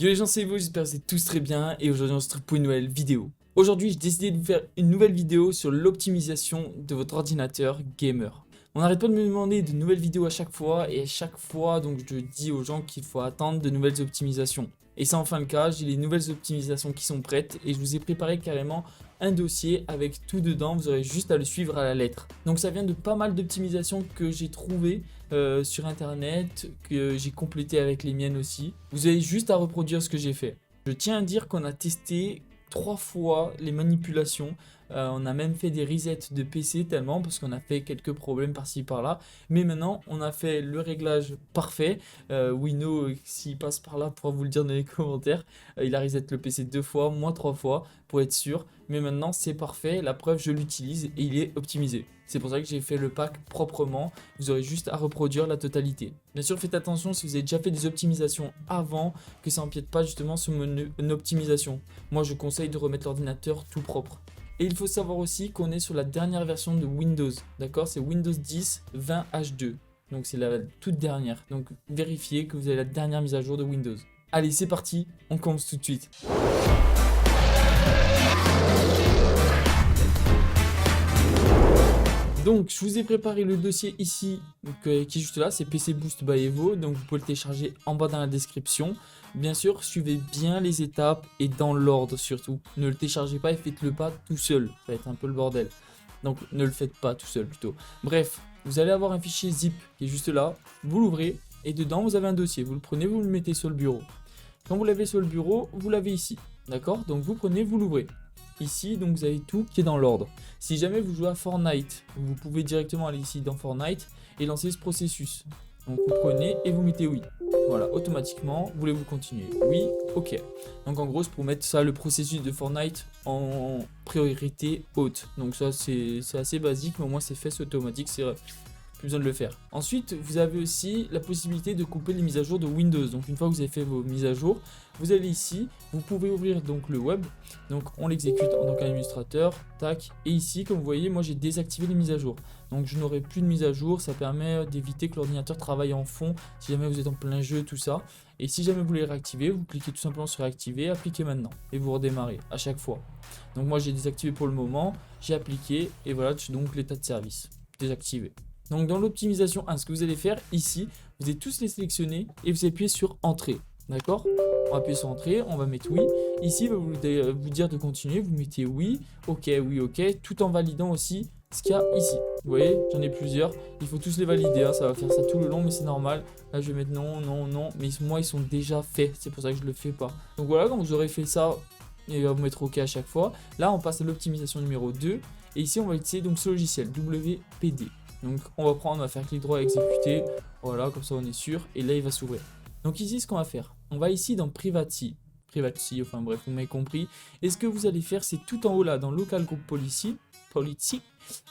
Yo les gens, c'est vous, j'espère que vous êtes tous très bien et aujourd'hui on se retrouve pour une nouvelle vidéo. Aujourd'hui j'ai décidé de vous faire une nouvelle vidéo sur l'optimisation de votre ordinateur gamer. On n'arrête pas de me demander de nouvelles vidéos à chaque fois et à chaque fois donc je dis aux gens qu'il faut attendre de nouvelles optimisations. Et c'est enfin le cas, j'ai les nouvelles optimisations qui sont prêtes et je vous ai préparé carrément un dossier avec tout dedans, vous aurez juste à le suivre à la lettre. Donc ça vient de pas mal d'optimisations que j'ai trouvées sur internet, que j'ai complété avec les miennes aussi. Vous avez juste à reproduire ce que j'ai fait. Je tiens à dire qu'on a testé 3 fois les manipulations, on a même fait des resets de PC tellement parce qu'on a fait quelques problèmes par-ci par-là, mais maintenant on a fait le réglage parfait. Wino, s'il passe par là, pourra vous le dire dans les commentaires. Il a reset le PC 2 fois, moi 3 fois pour être sûr, mais maintenant c'est parfait, la preuve je l'utilise et il est optimisé. C'est pour ça que j'ai fait le pack proprement, vous aurez juste à reproduire la totalité. Bien sûr faites attention si vous avez déjà fait des optimisations avant, que ça empiète pas justement sur une optimisation. Moi je conseille de remettre l'ordinateur tout propre. Et il faut savoir aussi qu'on est sur la dernière version de Windows, d'accord? C'est Windows 10 20H2, donc c'est la toute dernière. Donc vérifiez que vous avez la dernière mise à jour de Windows. Allez c'est parti, on commence tout de suite. Donc, je vous ai préparé le dossier ici, qui est juste là, c'est PC Boost by Evo, donc vous pouvez le télécharger en bas dans la description. Bien sûr, suivez bien les étapes et dans l'ordre surtout. Ne le téléchargez pas et faites-le pas tout seul, ça va être un peu le bordel. Donc, ne le faites pas tout seul plutôt. Bref, vous allez avoir un fichier zip qui est juste là, vous l'ouvrez et dedans vous avez un dossier. Vous le prenez, vous le mettez sur le bureau. Quand vous l'avez sur le bureau, vous l'avez ici, d'accord? Donc vous prenez, vous l'ouvrez. Ici, donc vous avez tout qui est dans l'ordre. Si jamais vous jouez à Fortnite, vous pouvez directement aller ici dans Fortnite et lancer ce processus. Donc vous prenez et vous mettez oui. Voilà, automatiquement, voulez-vous continuer? Oui, ok. Donc en gros, c'est pour mettre ça, le processus de Fortnite en priorité haute. Donc ça, c'est assez basique, mais au moins c'est fait, c'est automatique, c'est plus besoin de le faire. Ensuite, vous avez aussi la possibilité de couper les mises à jour de Windows. Donc une fois que vous avez fait vos mises à jour, vous allez ici, vous pouvez ouvrir donc le web. Donc on l'exécute en tant qu'administrateur, tac. Et ici, comme vous voyez, moi j'ai désactivé les mises à jour. Donc je n'aurai plus de mise à jour, ça permet d'éviter que l'ordinateur travaille en fond si jamais vous êtes en plein jeu, tout ça. Et si jamais vous voulez réactiver, vous cliquez tout simplement sur réactiver, appliquer maintenant. Et vous redémarrez à chaque fois. Donc moi j'ai désactivé pour le moment, j'ai appliqué et voilà donc l'état de service désactivé. Donc dans l'optimisation 1, ce que vous allez faire ici, vous allez tous les sélectionner et vous appuyez sur entrée. D'accord? On va appuyer sur entrée, on va mettre oui. Ici, il va vous dire de continuer, vous mettez oui, ok, tout en validant aussi ce qu'il y a ici. Vous voyez, j'en ai plusieurs, il faut tous les valider, hein. Ça va faire ça tout le long, mais c'est normal. Là, je vais mettre non, non, non, mais moi, ils sont déjà faits, c'est pour ça que je ne le fais pas. Donc voilà, quand vous aurez fait ça, il va vous mettre ok à chaque fois. Là, on passe à l'optimisation numéro 2, et ici, on va utiliser donc ce logiciel, WPD. Donc on va prendre, on va faire clic droit exécuter, voilà, comme ça on est sûr, et là il va s'ouvrir. Donc ici ce qu'on va faire, on va ici dans Privacy, enfin bref, vous m'avez compris, et ce que vous allez faire c'est tout en haut là, dans Local Group Policy,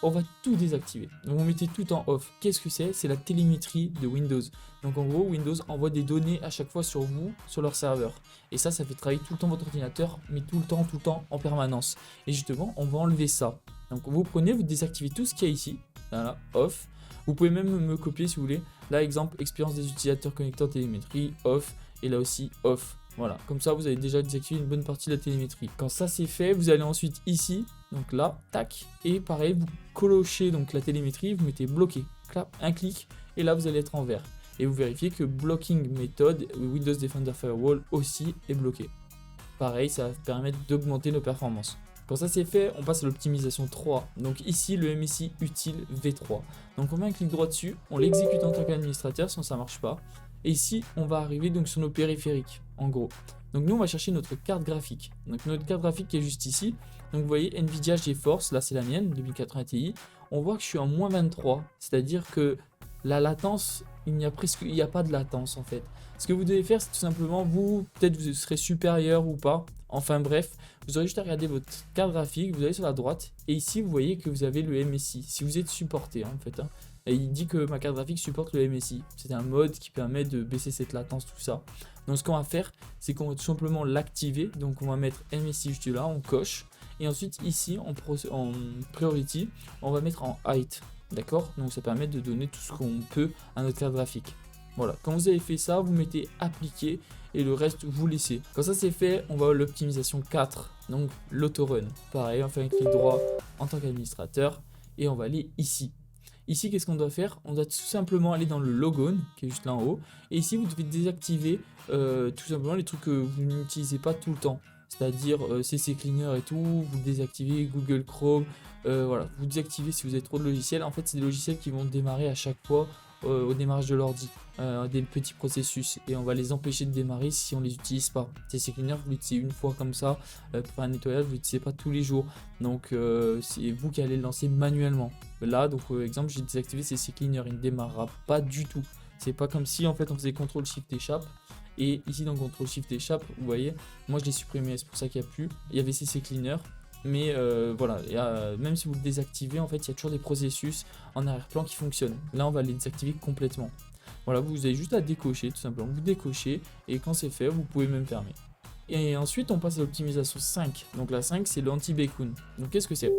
on va tout désactiver. Donc vous mettez tout en off. Qu'est-ce que c'est? C'est la télémétrie de Windows. Donc en gros, Windows envoie des données à chaque fois sur vous, sur leur serveur. Et ça fait travailler tout le temps votre ordinateur, mais tout le temps, en permanence. Et justement, on va enlever ça. Donc vous prenez, vous désactivez tout ce qu'il y a ici. Voilà, off. Vous pouvez même me copier si vous voulez. Là, exemple, expérience des utilisateurs connectés en télémétrie, off. Et là aussi, off. Voilà, comme ça, vous avez déjà désactivé une bonne partie de la télémétrie. Quand ça c'est fait, vous allez ensuite ici, donc là, tac. Et pareil, vous colochez donc la télémétrie, vous mettez bloqué. Clap, un clic, et là, vous allez être en vert. Et vous vérifiez que Blocking Method, Windows Defender Firewall aussi est bloqué. Pareil, ça va permettre d'augmenter nos performances. Quand ça c'est fait, on passe à l'optimisation 3. Donc ici, le MSI utile V3. Donc on met un clic droit dessus, on l'exécute en tant qu'administrateur, sinon ça marche pas. Et ici, on va arriver donc sur nos périphériques, en gros. Donc nous, on va chercher notre carte graphique. Donc notre carte graphique qui est juste ici. Donc vous voyez, Nvidia GeForce, là c'est la mienne, 2080 Ti. On voit que je suis en moins 23, c'est-à-dire que la latence, il n'y a pas de latence en fait. Ce que vous devez faire, c'est tout simplement, peut-être vous serez supérieur ou pas. Enfin bref, vous aurez juste à regarder votre carte graphique, vous allez sur la droite, et ici vous voyez que vous avez le MSI, si vous êtes supporté en fait. Et il dit que ma carte graphique supporte le MSI. C'est un mode qui permet de baisser cette latence, tout ça. Donc ce qu'on va faire, c'est qu'on va tout simplement l'activer. Donc on va mettre MSI juste là, on coche. Et ensuite ici, en priority, on va mettre en height. D'accord? Donc ça permet de donner tout ce qu'on peut à notre carte graphique. Voilà, quand vous avez fait ça, vous mettez appliquer et le reste vous laissez. Quand ça c'est fait, on va à l'optimisation 4, donc l'autorun. Pareil, on fait un clic droit en tant qu'administrateur et on va aller ici. Ici, qu'est-ce qu'on doit faire? On doit tout simplement aller dans le logon qui est juste là en haut. Et ici, vous devez désactiver tout simplement les trucs que vous n'utilisez pas tout le temps. C'est-à-dire CC Cleaner et tout, vous désactivez Google Chrome. Voilà, vous désactivez si vous avez trop de logiciels. En fait, c'est des logiciels qui vont démarrer à chaque fois au démarrage de l'ordi. Des petits processus et on va les empêcher de démarrer si on les utilise pas. CC Cleaner, vous l'utilisez une fois comme ça pour faire un nettoyage, vous l'utilisez pas tous les jours. Donc c'est vous qui allez le lancer manuellement. Là, donc exemple, j'ai désactivé CC Cleaner, il ne démarrera pas du tout. C'est pas comme si en fait on faisait CTRL SHIFT échappe. Et ici dans CTRL SHIFT échappe, vous voyez, moi je l'ai supprimé, c'est pour ça qu'il n'y a plus. Il y avait CC Cleaner. Mais voilà, même si vous le désactivez, en fait, il y a toujours des processus en arrière-plan qui fonctionnent. Là, on va les désactiver complètement. Voilà, vous avez juste à décocher, tout simplement. Vous décochez, et quand c'est fait, vous pouvez même fermer. Et ensuite, on passe à l'optimisation 5. Donc la 5, c'est l'anti-bacon. Donc qu'est-ce que c'est?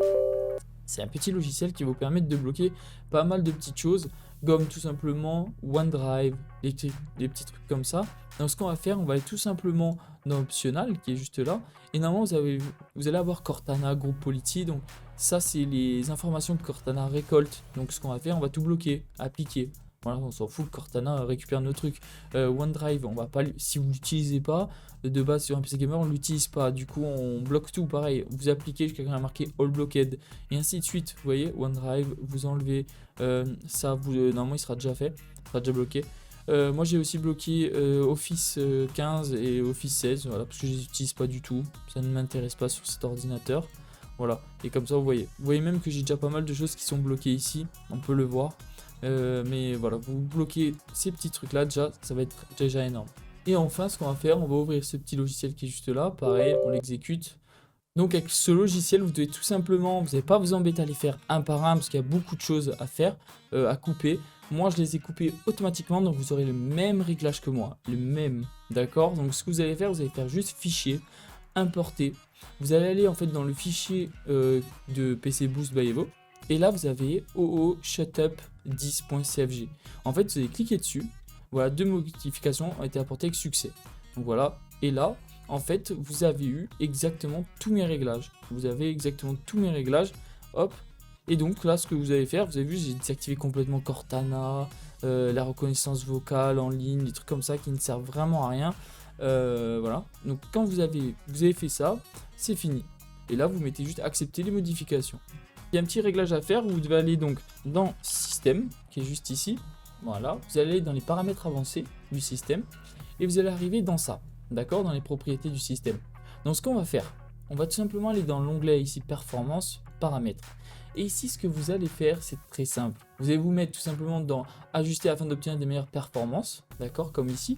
C'est un petit logiciel qui vous permet de bloquer pas mal de petites choses, comme tout simplement OneDrive, les petits trucs comme ça. Donc ce qu'on va faire, on va aller tout simplement dans Optional, qui est juste là. Et normalement, vous allez avoir Cortana, Group Policy. Donc ça, c'est les informations que Cortana récolte. Donc ce qu'on va faire, on va tout bloquer, appliquer. Voilà, on s'en fout que Cortana récupère nos trucs. OneDrive, on va pas, si vous l'utilisez pas, de base sur un PC gamer, on l'utilise pas. Du coup, on bloque tout. Pareil, vous appliquez jusqu'à quand il y a marqué All Blocked et ainsi de suite. Vous voyez, OneDrive, vous enlevez ça. Normalement, il sera déjà fait, il sera déjà bloqué. Moi, j'ai aussi bloqué Office 15 et Office 16, voilà, parce que je les utilise pas du tout. Ça ne m'intéresse pas sur cet ordinateur. Voilà, et comme ça, vous voyez même que j'ai déjà pas mal de choses qui sont bloquées ici. On peut le voir. Mais voilà, vous bloquez ces petits trucs là, déjà ça va être déjà énorme. Et enfin, ce qu'on va faire, on va ouvrir ce petit logiciel qui est juste là. Pareil, on l'exécute. Donc avec ce logiciel, vous devez tout simplement, vous n'allez pas vous embêter à les faire un par un parce qu'il y a beaucoup de choses à faire, à couper. Moi, je les ai coupés automatiquement, donc vous aurez le même réglage que moi, le même, d'accord? Donc ce que vous allez faire juste fichier, importer. Vous allez aller en fait dans le fichier de PC Boost by Evo. Et là, vous avez OO Shutup 10.cfg. En fait, vous allez cliquer dessus. Voilà, 2 modifications ont été apportées avec succès. Donc voilà. Et là, en fait, vous avez eu exactement tous mes réglages. Vous avez exactement tous mes réglages. Hop. Et donc là, ce que vous allez faire, vous avez vu, j'ai désactivé complètement Cortana, la reconnaissance vocale en ligne, des trucs comme ça qui ne servent vraiment à rien. Voilà. Donc quand vous avez fait ça, c'est fini. Et là, vous mettez juste accepter les modifications. Il y a un petit réglage à faire, vous devez aller donc dans système, qui est juste ici, voilà, vous allez aller dans les paramètres avancés du système, et vous allez arriver dans ça, d'accord, dans les propriétés du système. Donc ce qu'on va faire, on va tout simplement aller dans l'onglet ici, performance, paramètres, et ici ce que vous allez faire, c'est très simple, vous allez vous mettre tout simplement dans ajuster afin d'obtenir des meilleures performances, d'accord, comme ici.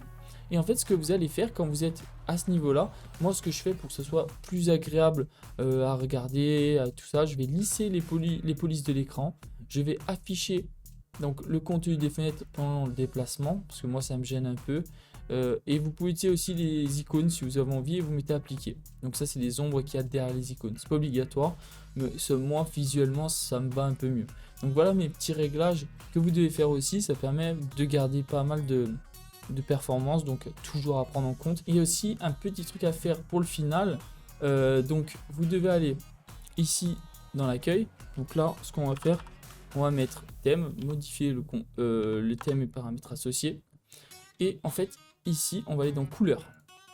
Et en fait, ce que vous allez faire quand vous êtes à ce niveau-là, moi ce que je fais pour que ce soit plus agréable à regarder, à tout ça, je vais lisser les polices de l'écran. Je vais afficher donc le contenu des fenêtres pendant le déplacement, parce que moi ça me gêne un peu. Et vous pouvez utiliser aussi les icônes si vous avez envie et vous mettez appliquer. Donc ça c'est les ombres qu'il y a derrière les icônes. C'est pas obligatoire, mais moi visuellement ça me va un peu mieux. Donc voilà mes petits réglages que vous devez faire aussi. Ça permet de garder pas mal de performance, donc toujours à prendre en compte. Et aussi un petit truc à faire pour le final, donc vous devez aller ici dans l'accueil. Donc là ce qu'on va faire, on va mettre thème, modifier le thème et paramètres associés, et en fait ici on va aller dans couleur,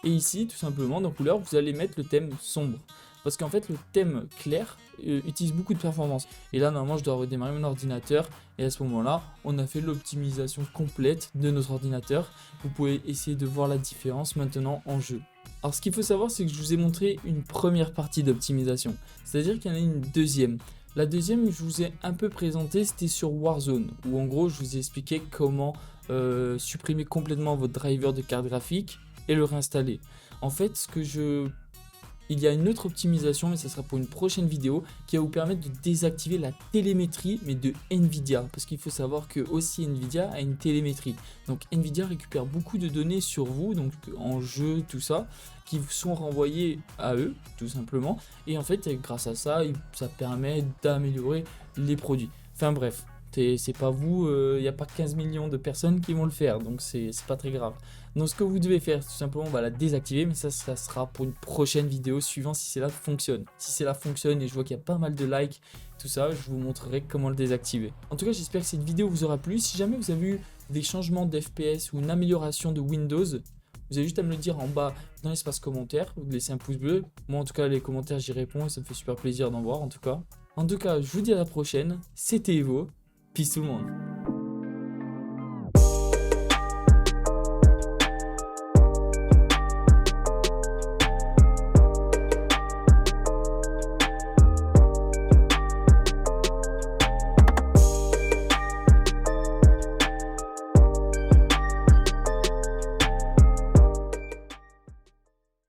et ici tout simplement dans couleur vous allez mettre le thème sombre, parce qu'en fait le thème clair utilise beaucoup de performance. Et là normalement je dois redémarrer mon ordinateur, et à ce moment là on a fait l'optimisation complète de notre ordinateur. Vous pouvez essayer de voir la différence maintenant en jeu. Alors ce qu'il faut savoir, c'est que je vous ai montré une première partie d'optimisation, c'est à dire qu'il y en a une deuxième. La deuxième, je vous ai un peu présenté, c'était sur Warzone, où en gros je vous ai expliqué comment supprimer complètement votre driver de carte graphique et le réinstaller. En fait, il y a une autre optimisation, mais ça sera pour une prochaine vidéo, qui va vous permettre de désactiver la télémétrie, mais de Nvidia. Parce qu'il faut savoir que aussi Nvidia a une télémétrie. Donc Nvidia récupère beaucoup de données sur vous, donc en jeu, tout ça, qui vous sont renvoyées à eux, tout simplement. Et en fait, grâce à ça, ça permet d'améliorer les produits. Enfin bref, C'est pas vous, il n'y a pas 15 millions de personnes qui vont le faire, donc c'est pas très grave. Donc ce que vous devez faire, tout simplement, on va la désactiver, mais ça sera pour une prochaine vidéo, suivant si cela fonctionne. Si cela fonctionne et je vois qu'il y a pas mal de likes, tout ça, je vous montrerai comment le désactiver. En tout cas, j'espère que cette vidéo vous aura plu. Si jamais vous avez eu des changements d'FPS ou une amélioration de Windows, vous avez juste à me le dire en bas dans l'espace commentaire, vous laissez un pouce bleu. Moi en tout cas, les commentaires, j'y réponds et ça me fait super plaisir d'en voir en tout cas. En tout cas, je vous dis à la prochaine, c'était Evo, peace tout le monde.